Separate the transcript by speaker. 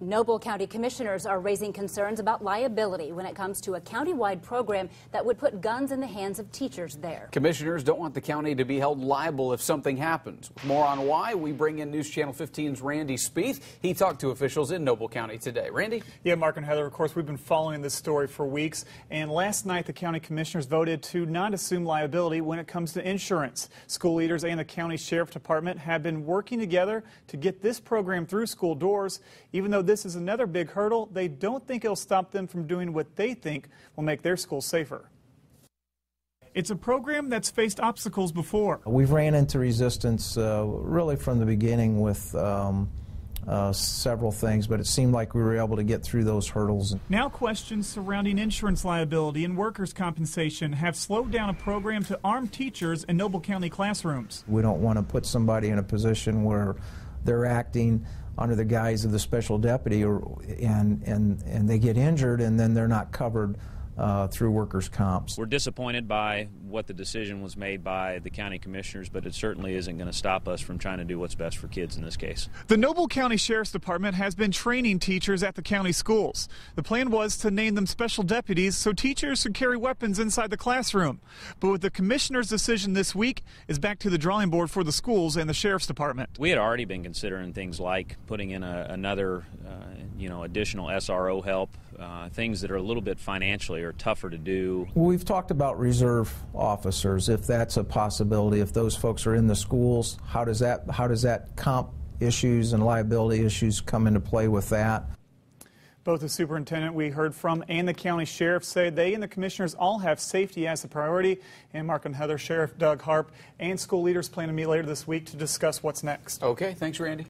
Speaker 1: Noble County commissioners are raising concerns about liability when it comes to a county-wide program that would put guns in the hands of teachers there.
Speaker 2: Commissioners don't want the county to be held liable if something happens. With more on why, we bring in News Channel 15's Randy Spieth. He talked to officials in Noble County today. Randy?
Speaker 3: Yeah, Mark and Heather, of course, we've been following this story for weeks. And last night, the county commissioners voted to not assume liability when it comes to insurance. School leaders and the county sheriff department have been working together to get this program through school doors. Even though this is another big hurdle, they don't think it'll stop them from doing what they think will make their school safer. It's a program that's faced obstacles before.
Speaker 4: We've ran into resistance really from the beginning with several things, but it seemed like we were able to get through those hurdles.
Speaker 3: Now questions surrounding insurance liability and workers' compensation have slowed down a program to arm teachers in Noble County classrooms.
Speaker 4: We don't want to put somebody in a position where they're acting under the guise of the special deputy and they get injured and then they're not covered through workers' comps.
Speaker 5: We're disappointed by what the decision was made by the county commissioners, but it certainly isn't going to stop us from trying to do what's best for kids in this case.
Speaker 3: The Noble County Sheriff's Department has been training teachers at the county schools. The plan was to name them special deputies so teachers could carry weapons inside the classroom. But with the commissioner's decision this week, is back to the drawing board for the schools and the Sheriff's Department.
Speaker 5: We had already been considering things like putting in another additional SRO help, things that are a little bit financially or tougher to do.
Speaker 4: We've talked about reserve officers, if that's a possibility. If those folks are in the schools, how does that comp issues and liability issues come into play with that?
Speaker 3: Both the superintendent we heard from and the county sheriff say they and the commissioners all have safety as a priority. And Mark and Heather, Sheriff Doug Harp and school leaders plan to meet later this week to discuss what's next.
Speaker 2: Okay, thanks, Randy.